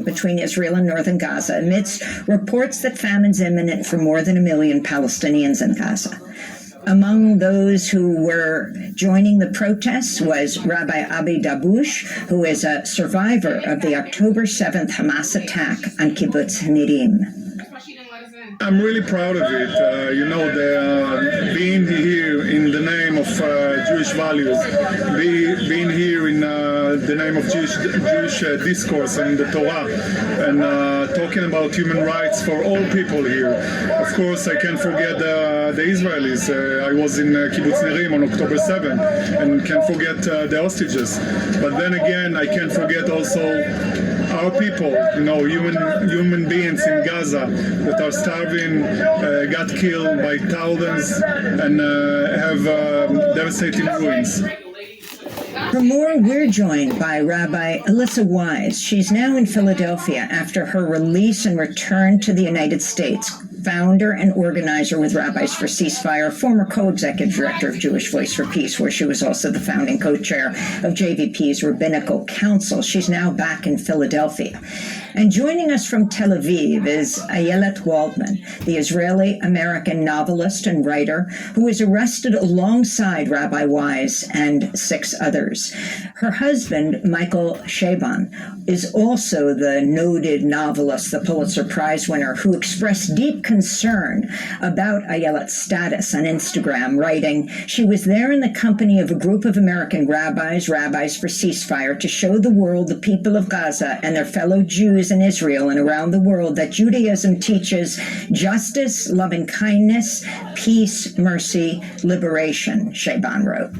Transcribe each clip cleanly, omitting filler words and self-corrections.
between Israel and northern Gaza amidst reports that famine's imminent for more than 1 million Palestinians in Gaza. Among those who were joining the protests was Rabbi Abi Dabush, who is a survivor of the October 7th Hamas attack on Kibbutz Nirim. I'm really proud of it. Being here in the name of Jewish values, being here in the name of Jewish discourse and the Torah, and talking about human rights for all people here. Of course, I can't forget the Israelis. I was in Kibbutz Nirim on October 7th, and can't forget the hostages. But then again, I can't forget also our people, human beings in Gaza that are starving, got killed by thousands, and have devastating ruins. For more, we're joined by Rabbi Alyssa Wise. She's now in Philadelphia after her release and return to the United States. Founder and organizer with Rabbis for Ceasefire, former co-executive director of Jewish Voice for Peace, where she was also the founding co-chair of JVP's Rabbinical Council. She's now back in Philadelphia. And joining us from Tel Aviv is Ayelet Waldman, the Israeli-American novelist and writer who was arrested alongside Rabbi Wise and 6 others. Her husband, Michael Chabon, is also the noted novelist, the Pulitzer Prize winner, who expressed deep concern about Ayelet's status on Instagram, writing, "She was there in the company of a group of American rabbis for Ceasefire, to show the world, the people of Gaza, and their fellow Jews in Israel and around the world, that Judaism teaches justice, loving kindness, peace, mercy, liberation," Chabon wrote.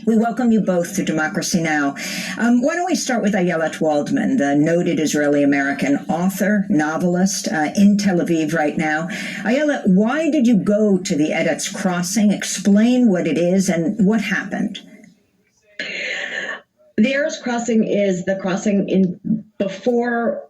We welcome you both to Democracy Now! Why don't we start with Ayelet Waldman, the noted Israeli-American author, novelist in Tel Aviv right now. Ayelet, why did you go to the Eretz Crossing? Explain what it is and what happened. The Eretz Crossing is the crossing before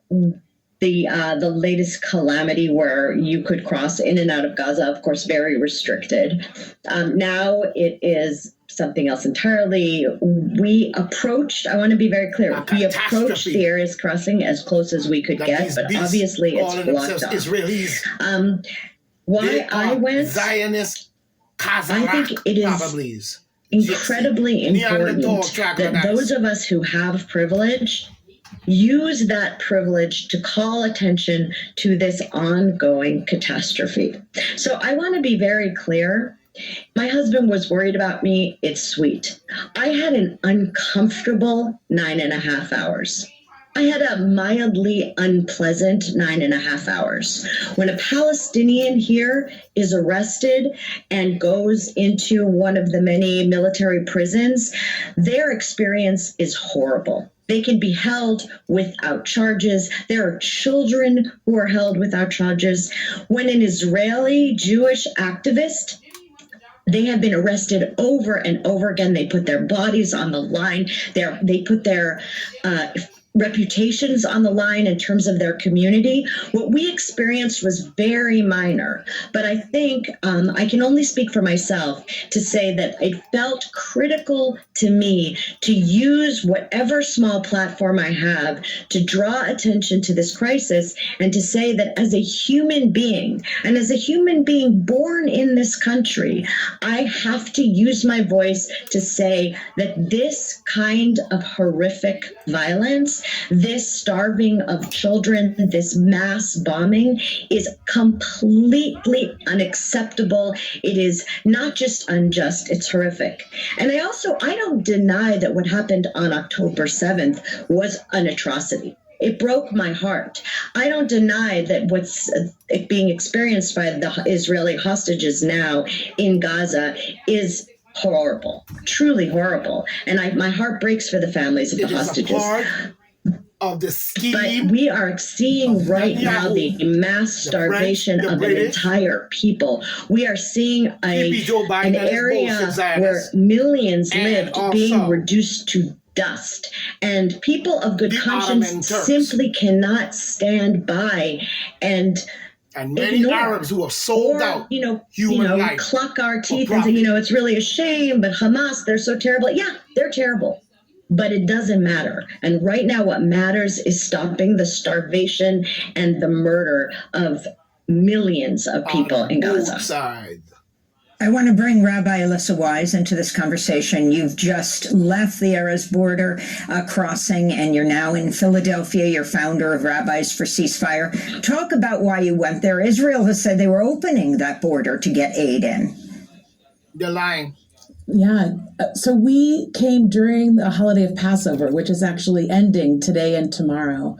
the latest calamity where you could cross in and out of Gaza, of course, very restricted. Now it is something else entirely. We approached, I want to be very clear, we approached the Eretz Crossing as close as we could get, but obviously it's blocked off. Israelis. Why I went, Zionist, I think it is incredibly important that those of us who have privilege use that privilege to call attention to this ongoing catastrophe. So I want to be very clear. My husband was worried about me. It's sweet. I had an uncomfortable 9.5 hours. I had a mildly unpleasant 9.5 hours. When a Palestinian here is arrested and goes into one of the many military prisons, their experience is horrible. They can be held without charges. There are children who are held without charges. When an Israeli Jewish activist, they have been arrested over and over again. They put their bodies on the line. They put their reputations on the line in terms of their community. What we experienced was very minor, but I think I can only speak for myself to say that it felt critical to me to use whatever small platform I have to draw attention to this crisis and to say that as a human being, and as a human being born in this country, I have to use my voice to say that this kind of horrific violence, this starving of children, this mass bombing is completely unacceptable. It is not just unjust, it's horrific. And I don't deny that what happened on October 7th was an atrocity. It broke my heart. I don't deny that what's being experienced by the Israeli hostages now in Gaza is horrible, truly horrible. And my heart breaks for the families of the hostages. Of the scheme, but we are seeing right now the mass starvation of an entire people. We are seeing an area where millions lived being reduced to dust. And people of good conscience simply cannot stand by and many Arabs who have sold out human life, cluck our teeth and say, it's really a shame, but Hamas, they're so terrible. Yeah, they're terrible. but it doesn't matter. And right now, what matters is stopping the starvation and the murder of millions of people in Gaza. I want to bring Rabbi Alyssa Wise into this conversation. You've just left the Erez border crossing, and you're now in Philadelphia. You're founder of Rabbis for Ceasefire. Talk about why you went there. Israel has said they were opening that border to get aid in. They're lying. Yeah. So we came during the holiday of Passover, which is actually ending today and tomorrow.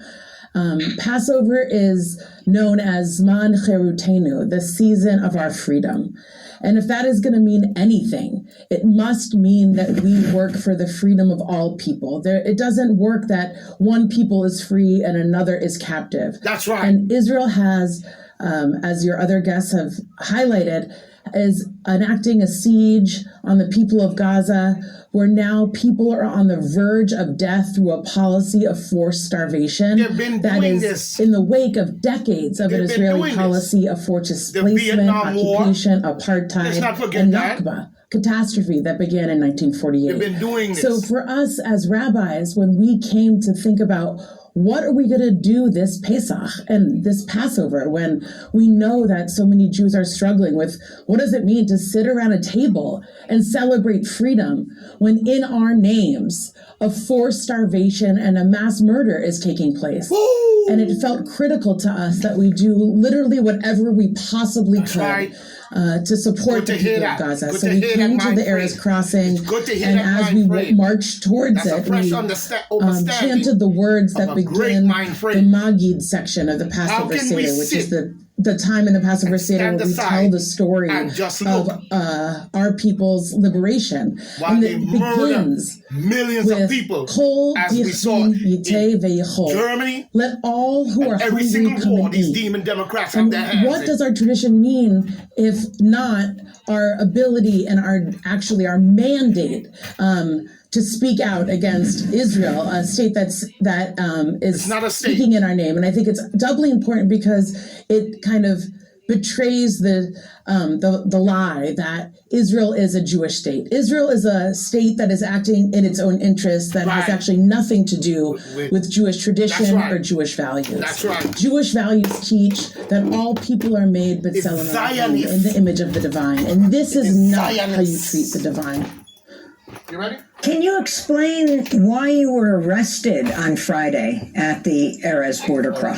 Passover is known as Zman Cherutenu, the season of our freedom. And if that is going to mean anything, it must mean that we work for the freedom of all people. It doesn't work that one people is free and another is captive. That's right. And Israel has, as your other guests have highlighted, is enacting a siege on the people of Gaza, where now people are on the verge of death through a policy of forced starvation that is in the wake of decades of an Israeli policy of forced displacement, occupation, apartheid, and Nakba catastrophe that began in 1948. They've been doing this. So for us as rabbis, when we came to think about what are we going to do this Pesach and this Passover when we know that so many Jews are struggling with what does it mean to sit around a table and celebrate freedom when in our names a forced starvation and a mass murder is taking place? Woo! And it felt critical to us that we do literally whatever we possibly could to support the people of Gaza. So we came to the Erez crossing, and as we marched towards it, we chanted the words that begin the Magid section of the Passover Seder, which is the time in the Passover Seder where we tell the story of our people's liberation. While they murder millions of people, as we saw in Germany. Let all who are every hungry single come war, and these eat. demon Democrats have their hands What in. does our tradition mean if not our ability and our mandate to speak out against Israel, a state that is not a state. speaking in our name? And I think it's doubly important because it kind of betrays the lie that Israel is a Jewish state. Israel is a state that is acting in its own interests that has actually nothing to do with Jewish tradition or Jewish values. That's right. Jewish values teach that all people are made but in the image of the divine. And this is not how you treat the divine. You ready? Can you explain why you were arrested on Friday at the Erez border crossing?